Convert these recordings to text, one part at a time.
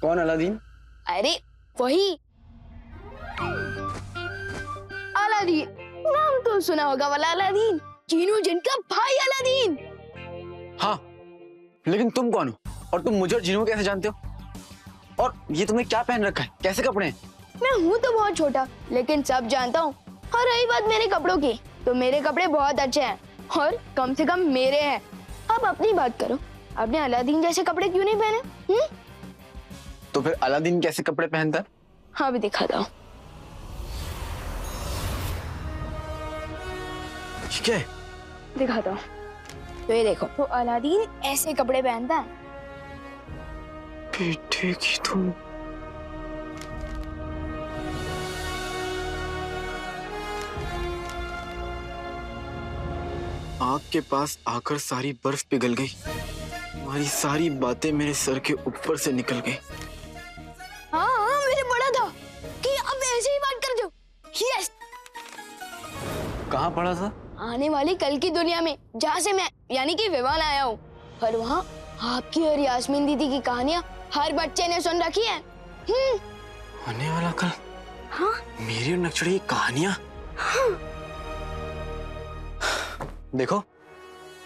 कौन अलादीन? अरे वही अलादीन, नाम तो सुना होगा वाला अलादीन, जीनू जिनका भाई अलादीन। हाँ, लेकिन तुम कौन हो और तुम मुझे और जीनू को कैसे जानते हो? और ये तुमने क्या पहन रखा है, कैसे कपड़े हैं? मैं हूँ तो बहुत छोटा, लेकिन सब जानता हूँ। और रही बात मेरे कपड़ों की, तो मेरे कपड़े बहुत अच्छे हैं और कम से कम मेरे हैं। अब अपनी बात करो, आपने अलादीन जैसे कपड़े क्यों नहीं पहने? तो फिर अलादीन कैसे कपड़े पहनता है? हाँ, भी दिखाता हूँ। ठीक है, दिखाता हूँ। तो ये देखो, तो अलादीन ऐसे कपड़े पहनता है। बेटे की तुम। आग के पास आकर सारी बर्फ पिघल गई, तुम्हारी सारी बातें मेरे सर के ऊपर से निकल गई। हाँ हाँ, मैंने पढ़ा था कि अब ऐसे ही बात कर दो। यस। कहाँ पढ़ा था? आने वाली कल की दुनिया में, जहाँ से मैं यानी कि विवान आया हूँ, और वहाँ आपकी और यास्मीन दीदी की कहानियाँ हर बच्चे ने सुन रखी है। आने वाला कल? हाँ? मेरी और नक्शड़ी की कहानियाँ? हाँ। देखो,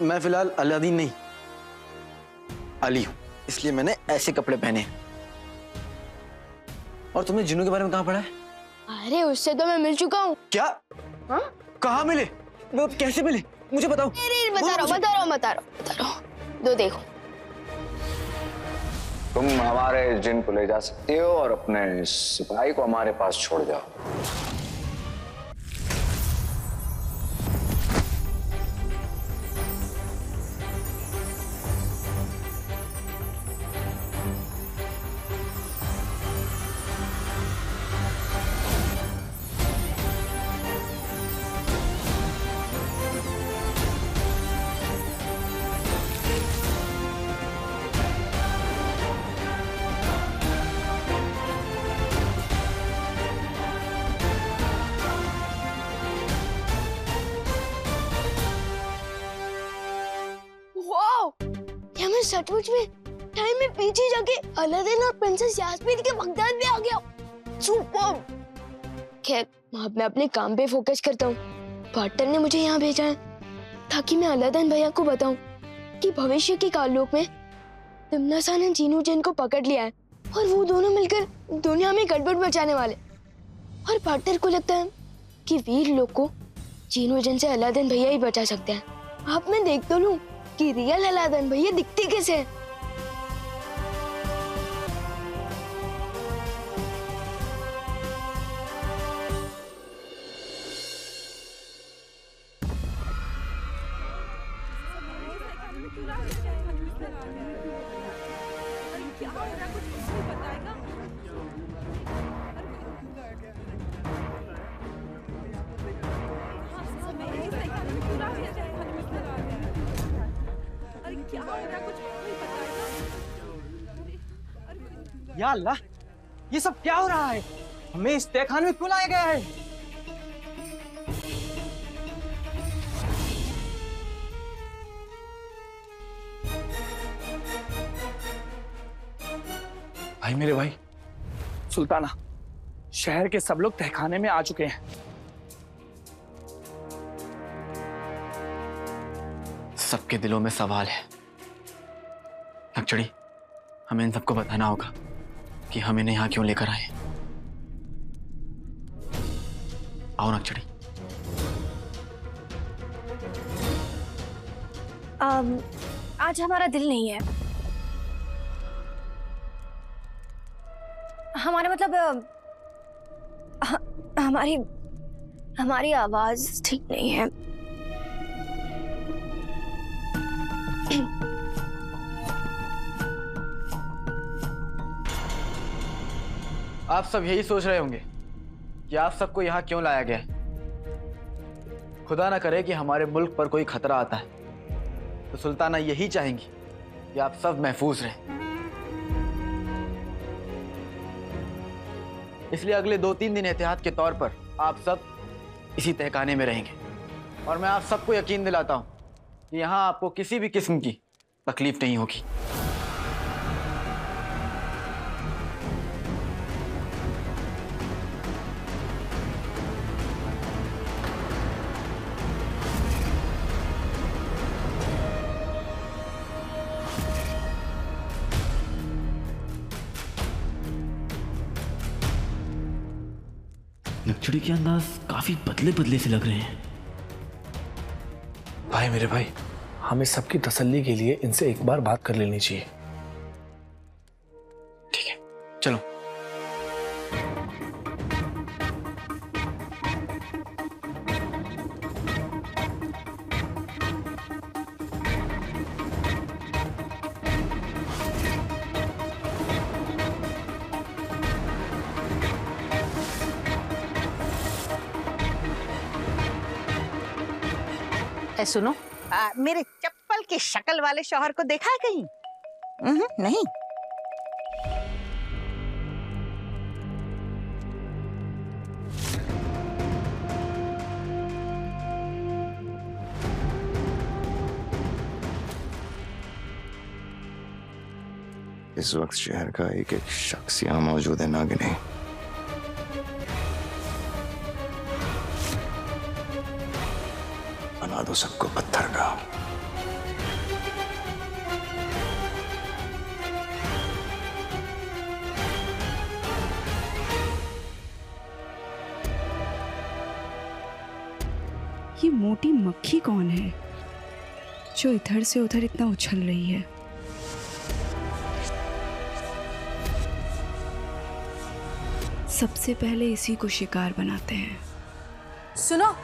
मैं फिलहाल अलादीन नहीं, अली हूँ, इसलिए मैंने ऐसे कपड़े पहने हैं। और तुमने जिन्नू के बारे में कहाँ पढ़ा है? अरे उससे तो मैं मिल चुका हूँ। क्या? हाँ? कहाँ मिले? वो कैसे मिले? मुझे बताओ। बता रहा हूँ। दो देखो। तुम हमारे जिन को ले जा सकती हो और अपने सिपाही को हमारे पास छोड़ जाओ। क्या मैं सचमुच में टाइम में पीछे जाके अलादीन और प्रिंसेस यास्मीन के बगदाद में आ गया? सुपर। खैर, अब मैं अपने काम पे फोकस करता हूँ। पार्टनर ने मुझे यहाँ भेजा है ताकि मैं अलादीन भैया को बताऊं कि भविष्य के काललोक में तिमनासा ने जीनू जिन को पकड़ लिया है और वो दोनों मिलकर दुनिया में गड़बड़ मचाने वाले। और पार्टनर को लगता है कि वीर लोग को जीनू जिन से अलादीन भैया ही बचा सकते हैं। अब मैं देख तो लूं कि रियल अलादीन भैया दिखते कैसे हैं। या अल्लाह, ये सब क्या हो रहा है? हमें इस तहखाने में क्यों लाया गया है? भाई, मेरे भाई। सुल्ताना, शहर के सब लोग तहखाने में आ चुके हैं। सबके दिलों में सवाल है। नक्शड़ी, हमें इन सबको बताना होगा कि हम इन्हें यहाँ क्यों लेकर आए। आओ नक्शड़ी। आज हमारा दिल नहीं है। हमारा मतलब हमारी आवाज ठीक नहीं है। आप सब यही सोच रहे होंगे कि आप सबको यहाँ क्यों लाया गया है। खुदा ना करे कि हमारे मुल्क पर कोई खतरा आता है, तो सुल्ताना यही चाहेंगी कि आप सब महफूज रहें। इसलिए अगले 2-3 दिन एहतियात के तौर पर आप सब इसी तहखाने में रहेंगे। और मैं आप सबको यकीन दिलाता हूं कि यहाँ आपको किसी भी किस्म की तकलीफ नहीं होगी। नक्चड़ी के अंदाज काफी बदले बदले से लग रहे हैं। भाई मेरे भाई, हमें सबकी तसल्ली के लिए इनसे एक बार बात कर लेनी चाहिए। ठीक है, चलो। सुनो, मेरे चप्पल की शक्ल वाले शौहर को देखा है कहीं? नहीं। इस वक्त शहर का एक एक शख्स यहाँ मौजूद है, नागिनी। बना दो सबको पत्थर का। ये मोटी मक्खी कौन है जो इधर से उधर इतना उछल रही है? सबसे पहले इसी को शिकार बनाते हैं। सुनो,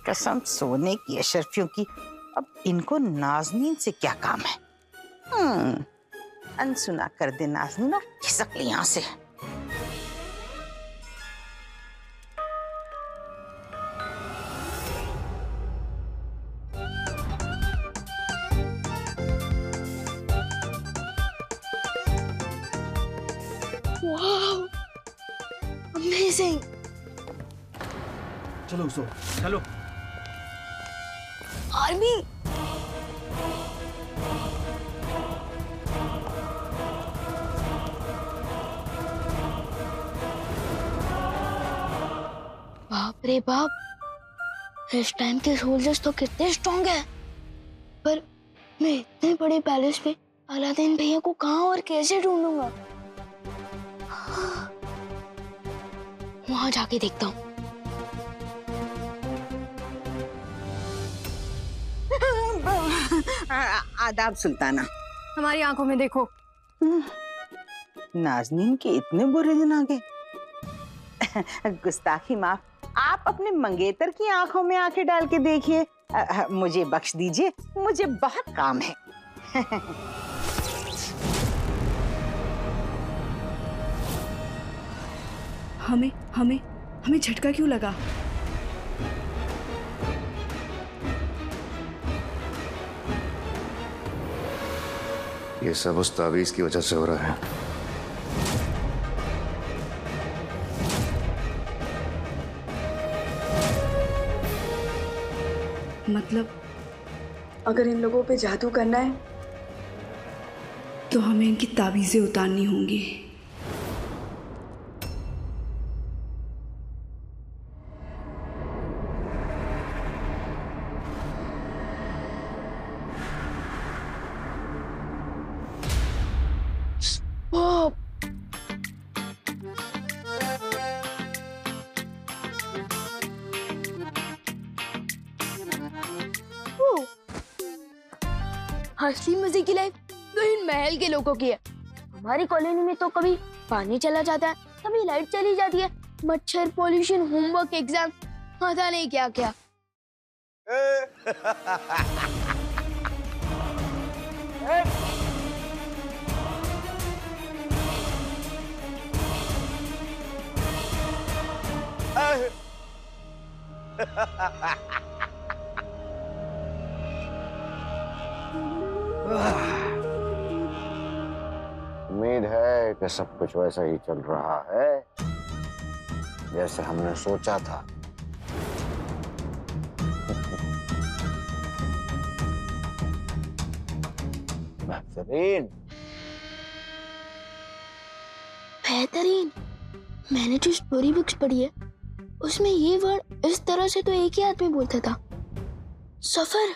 कसम सोने की अशरफियों की, अब इनको नाज़नीन से क्या काम है? अनसुना कर दे नाज़नीना, खिसक ले यहाँ से। वाह, अमेजिंग। चलो सो, चलो। आर्मी, बाप रे बाप, इस टाइम के सोल्जर्स तो कितने स्ट्रॉन्ग हैं। पर मैं इतने बड़े पैलेस में अलादीन भैया को कहाँ और कैसे ढूंढूंगा? वहां जाके देखता हूँ। आदाब सुल्ताना। हमारी आंखों में देखो। नाज़नीन के इतने बुरे दिन आ गए। गुस्ताखी माफ, आप अपने मंगेतर की आंखों में आंखें डाल के देखिए। मुझे बख्श दीजिए, मुझे बहुत काम है। हमें झटका क्यों लगा? ये सब उस तावीज की वजह से हो रहा है। मतलब अगर इन लोगों पे जादू करना है तो हमें इनकी ताबीजें उतारनी होंगी। असली मजे की लाइफ तो इन महल के लोगों की है। हमारी कॉलोनी में तो कभी पानी चला जाता है, कभी लाइट चली जाती है, मच्छर, पॉल्यूशन, होमवर्क, एग्जाम, पता नहीं क्या क्या। उम्मीद है कि सब कुछ वैसा ही चल रहा है जैसे हमने सोचा था। बेहतरीन। बेहतरीन। मैंने जो स्टोरी बुक्स पढ़ी है उसमें ये वर्ड इस तरह से तो एक ही आदमी बोलता था, सफर,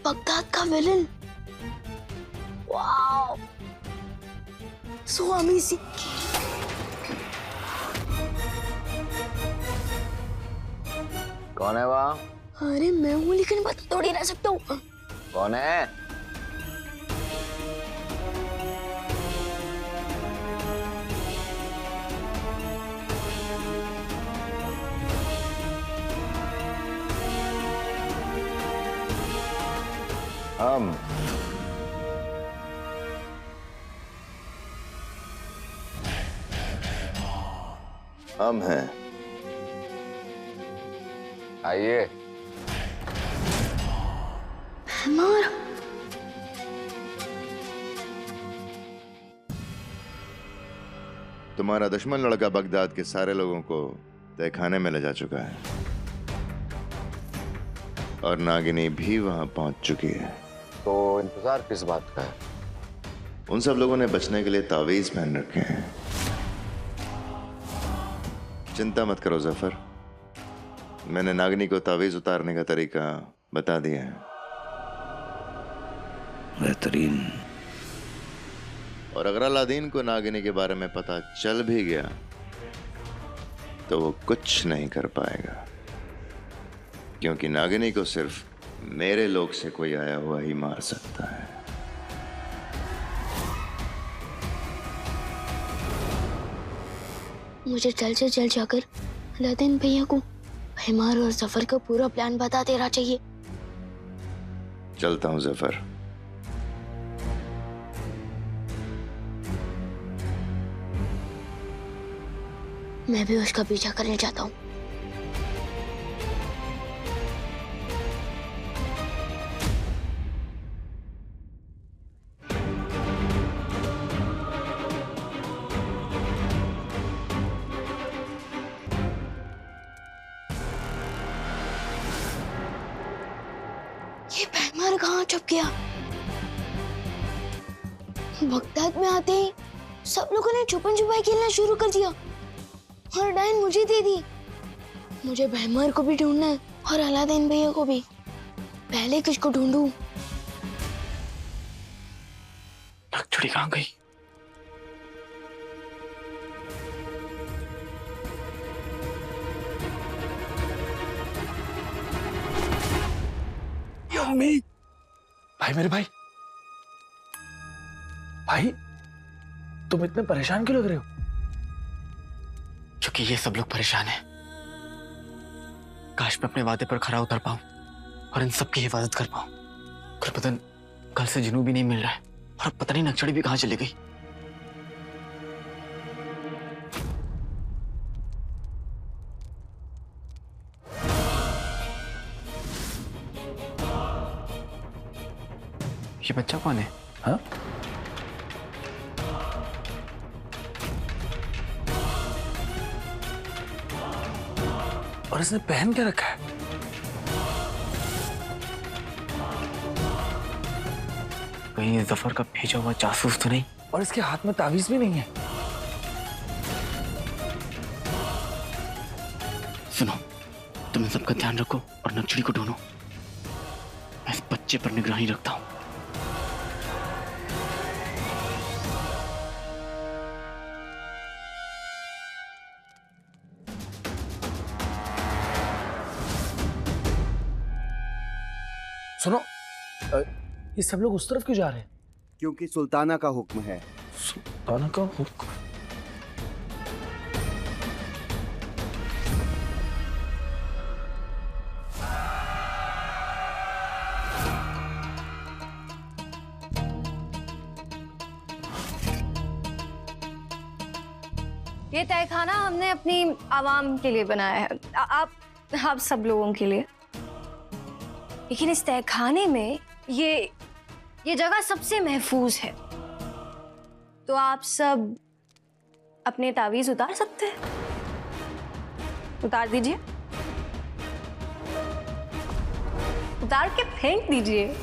बगदाद का विलन। Wow, so amazing. कौन है वहाँ? अरे मैं हूँ, लेकिन बता थोड़ी ना सकता हूँ। कौन है? हम हैं। आइए। मार। तुम्हारा दुश्मन लड़का बगदाद के सारे लोगों को तहखाने में ले जा चुका है और नागिनी भी वहां पहुंच चुकी है। तो इंतजार किस बात का है? उन सब लोगों ने बचने के लिए तावीज पहन रखे हैं। चिंता मत करो जफर, मैंने नागिनी को तावीज उतारने का तरीका बता दिया है। बेहतरीन। और अगर अलादीन को नागिनी के बारे में पता चल भी गया तो वो कुछ नहीं कर पाएगा, क्योंकि नागिनी को सिर्फ मेरे लोग से कोई आया हुआ ही मार सकता है। मुझे जल्द से जल्द जाकर अलादीन भैया को हिमार और जफर का पूरा प्लान बता देना चाहिए। चलता हूं जफर। मैं भी उसका पीछा करने चाहता हूँ। ये पैमार कहाँ छुप गया? बगदाद में आते ही सब लोगों ने छुपन छुपाई खेलना शुरू कर दिया और डायन मुझे दे दी। मुझे बहमार को भी ढूंढना है और अलादीन भैया को भी। पहले किसको ढूंढूं? नकचुड़ी कहाँ गई? यम्मी! भाई, मेरे भाई, भाई तुम इतने परेशान क्यों लग रहे हो? क्योंकि ये सब लोग परेशान हैं। काश मैं अपने वादे पर खरा उतर पाऊं और इन सब की हिफाजत कर पाऊं। गुरबदन कल से जिनू भी नहीं मिल रहा है और अब पता नहीं नक्चड़ी भी कहां चली गई। ये बच्चा कौन है? हाँ? और इसने पहन के रखा है? कहीं जफर का भेजा हुआ जासूस तो नहीं? और इसके हाथ में तावीज भी नहीं है। सुनो, तुम इन सबका ध्यान रखो और नक्चड़ी को ढूंढो। मैं इस बच्चे पर निगरानी रखता हूं। सुनो, ये सब लोग उस तरफ क्यों जा रहे हैं? क्योंकि सुल्ताना का हुक्म है। सुल्ताना का हुक्म? ये तहखाना हमने अपनी आवाम के लिए बनाया है, आप सब लोगों के लिए। लेकिन इस तहखाने में ये जगह सबसे महफूज है, तो आप सब अपने तावीज उतार सकते हैं। उतार दीजिए, उतार के फेंक दीजिए।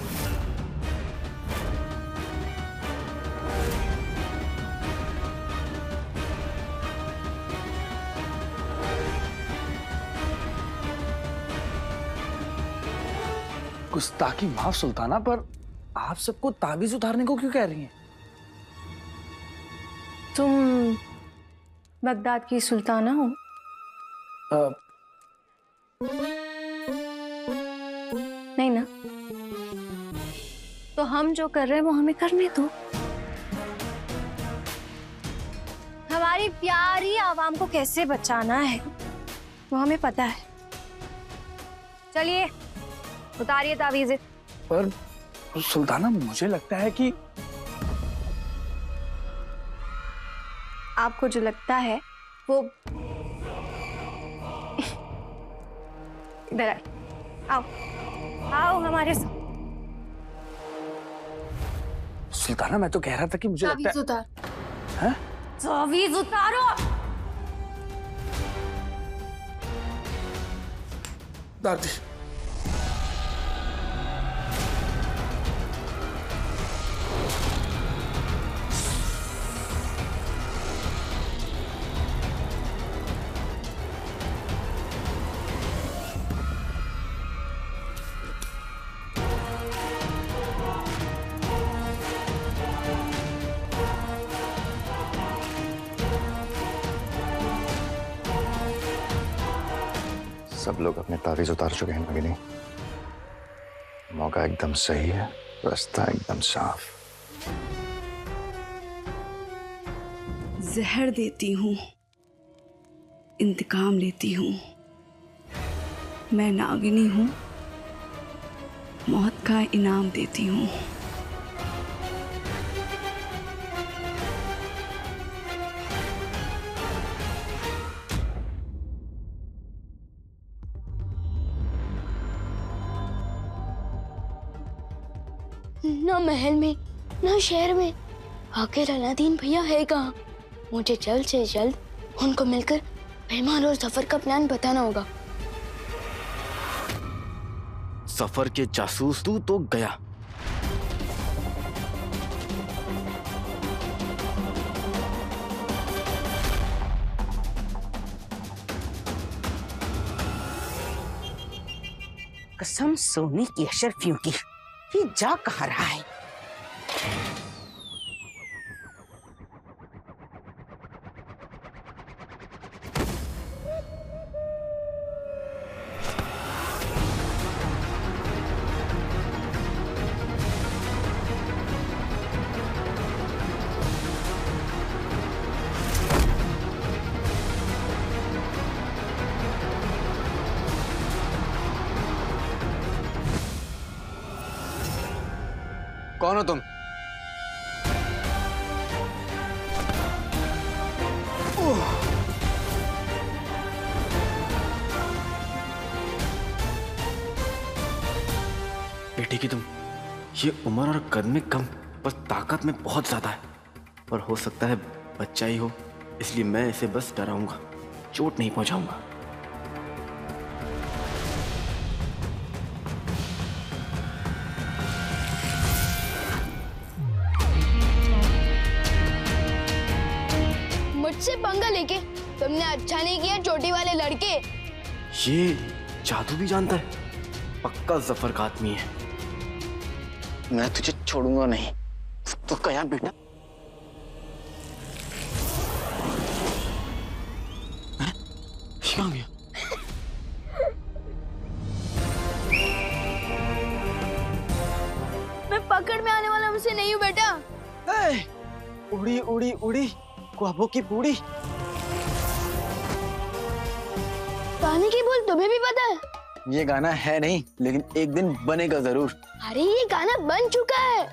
गुस्ताखी माफ सुल्ताना, पर आप सबको तावीज उतारने को क्यों कह रही हैं? तुम बगदाद की सुल्ताना हो? नहीं ना? तो हम जो कर रहे हैं वो हमें करने दो। हमारी प्यारी आवाम को कैसे बचाना है वो हमें पता है। चलिए उतारिए तावीज़ें। पर सुल्ताना, मुझे लगता है कि आपको जो लगता है वो इधर आओ, आओ हमारे साथ। सुल्ताना, मैं तो कह रहा था कि मुझे लगता है। उतार। हैं? तावीज़ उतारो। दादी, सब लोग अपने तावीज उतार चुके हैं नागिनी। मौका एकदम सही है, रास्ता एकदम साफ। जहर देती हूँ, इंतकाम लेती हूँ। मैं नागिनी हूँ, मौत का इनाम देती हूँ। ना महल में ना शहर में आखिर अलादीन भैया है कहाँ? मुझे जल्द से जल्द उनको मिलकर मेहमान और सफर का प्लान बताना होगा। सफर के जासूस तू तो गया। कसम सोने की अशरफियों की, ये जा कहाँ रहा है? कौन हो तुम? बेटी की तुम, ये उम्र और कद में कम पर ताकत में बहुत ज्यादा है। और हो सकता है बच्चा ही हो, इसलिए मैं इसे बस डराऊंगा, चोट नहीं पहुंचाऊंगा। मुझसे पंगा लेके तुमने अच्छा नहीं किया चोटी वाले लड़के। ये जादू भी जानता है, पक्का जफर का आदमी है। मैं तुझे छोड़ूंगा नहीं। तो कया बेटा, कहाँ गया? मैं पकड़ में आने वाला मुझसे नहीं हूँ बेटा। उड़ी उड़ी उड़ी ख्वाबों की पूड़ी। पानी की बूंद तुम्हें भी पता है? ये गाना है नहीं, लेकिन एक दिन बनेगा जरूर। अरे ये गाना बन चुका है।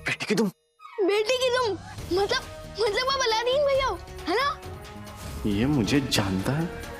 बेटी की तुम, बेटी की तुम मतलब आप अलादीन भैया हो, है ना? ये मुझे जानता है।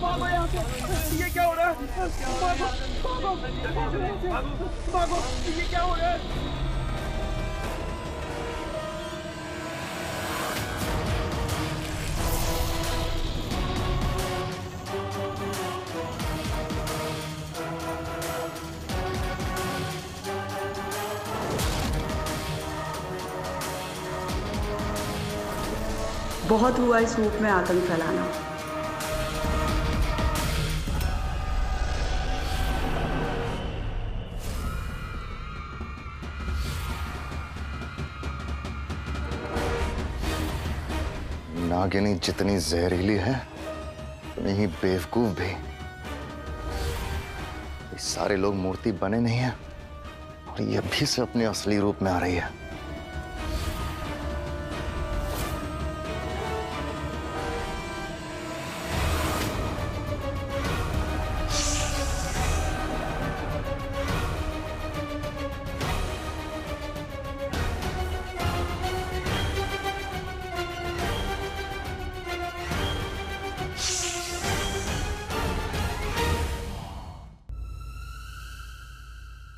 भागो यहाँ से, ये क्या हो रहा है? भागो भागो भागो, ये क्या हो रहा है? बहुत हुआ इस रूप में आतंक फैलाना। नागिनी जितनी जहरीली है उतनी ही बेवकूफ भी। ये सारे लोग मूर्ति बने नहीं हैं और ये अभी से अपने असली रूप में आ रही है।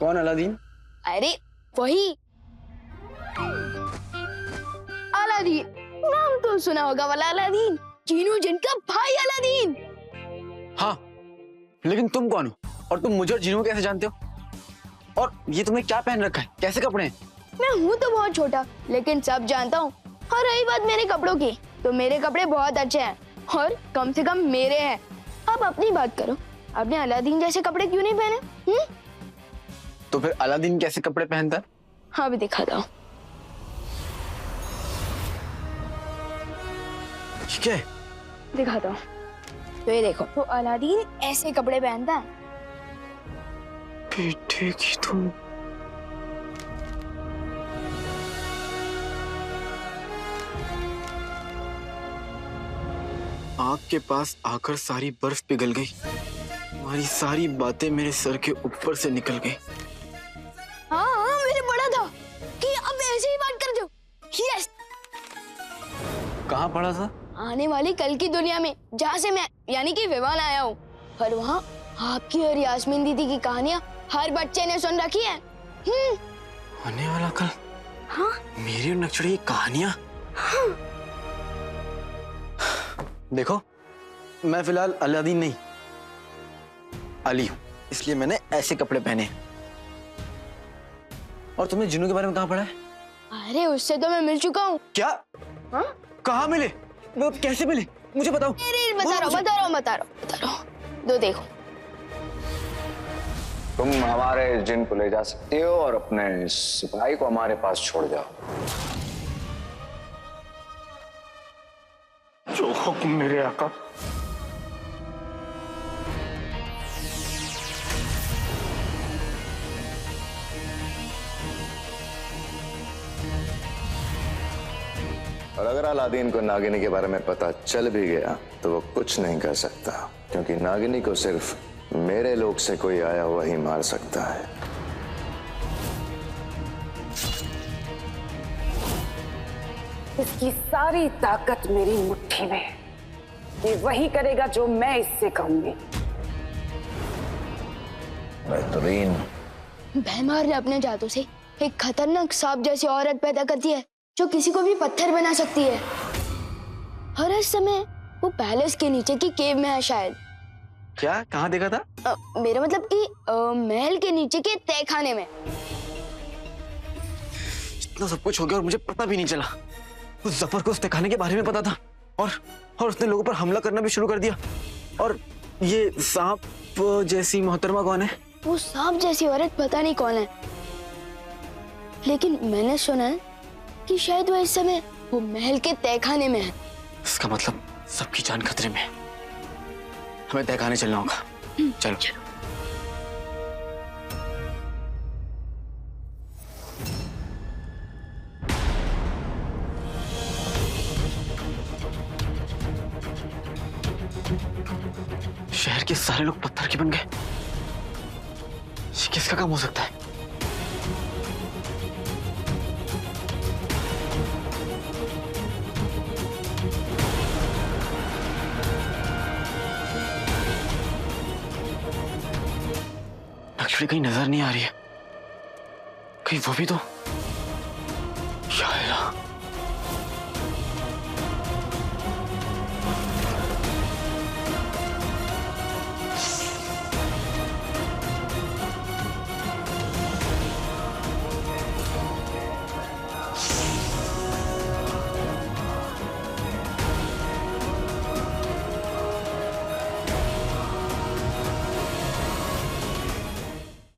कौन अलादीन? अरे वही अलादीन, नाम तो सुना होगा वाला अलादीन, जीनू जिनका भाई अलादीन। हाँ, लेकिन तुम कौन हो और तुम मुझे और जीनू कैसे जानते हो? और ये तुमने क्या पहन रखा है? कैसे कपड़े हैं? मैं हूँ तो बहुत छोटा, लेकिन सब जानता हूँ। और रही बात मेरे कपड़ों की, तो मेरे कपड़े बहुत अच्छे हैं और कम से कम मेरे हैं। अब अपनी बात करो, आपने अलादीन जैसे कपड़े क्यों नहीं पहने? तो फिर अलादीन कैसे कपड़े पहनता है? हाँ, भी दिखाता हूँ। ठीक है, दिखाता हूँ। तो ये देखो, तो अलादीन ऐसे कपड़े पहनता है। बेटे की तुम आग के पास आकर सारी बर्फ पिघल गई, तुम्हारी सारी बातें मेरे सर के ऊपर से निकल गई। हाँ, मैंने पढ़ा था कि अब ऐसे ही बात कर दो। यस। कहाँ पढ़ा था? आने वाली कल की दुनिया में, जहाँ से मैं यानी कि विवान आया हूँ, और वहाँ आपकी और यास्मीन दीदी की कहानियाँ हर बच्चे ने सुन रखी है। आने वाला कल? हाँ। मेरी और नक्शड़ी की कहानियाँ? हाँ। देखो, मैं फिलहाल अलादीन नहीं, अली हूँ, इसलिए मैंने ऐसे कपड़े पहने। और तुमने जिन्नू के बारे में कहाँ पढ़ा है? अरे उससे तो मैं मिल चुका हूँ। क्या? हाँ? कहाँ मिले? वो कैसे मिले? मुझे बताओ। बता रहा हूँ। दो देखो। तुम हमारे जिन को ले जा सकती हो और अपने सिपाही को हमारे पास छोड़ जाओ। जो हुक्म मेरे आका। और अगर अलादीन को नागिनी के बारे में पता चल भी गया तो वो कुछ नहीं कर सकता, क्योंकि नागिनी को सिर्फ मेरे लोग से कोई आया हुआ ही मार सकता है। इसकी सारी ताकत मेरी मुट्ठी में है। ये वही करेगा जो मैं इससे कहूंगी। बेहतरीन। भैमार ने अपने जादू से एक खतरनाक सांप जैसी औरत पैदा कर दी है, जो किसी को भी पत्थर बना सकती है। और इस समय वो पैलेस के नीचे की केव में है शायद। क्या? कहाँ देखा था? मेरा मतलब कि महल के नीचे के तहखाने में। इतना सब कुछ हो गया और मुझे पता भी नहीं चला। उस जफर को उस तहखाने के बारे में पता था और उसने लोगों पर हमला करना भी शुरू कर दिया। और ये सांप जैसी मोहतरमा कौन है? वो सांप जैसी औरत पता नहीं कौन है, लेकिन मैंने सुना है कि शायद वो इस समय वो महल के तहखाने में है। इसका मतलब सबकी जान खतरे में है। हमें तहखाने चलना होगा। चलो। शहर के सारे लोग पत्थर के बन गए। ये किसका काम हो सकता है? नक्शड़ी कहीं नजर नहीं आ रही है। कहीं वो भी तो। या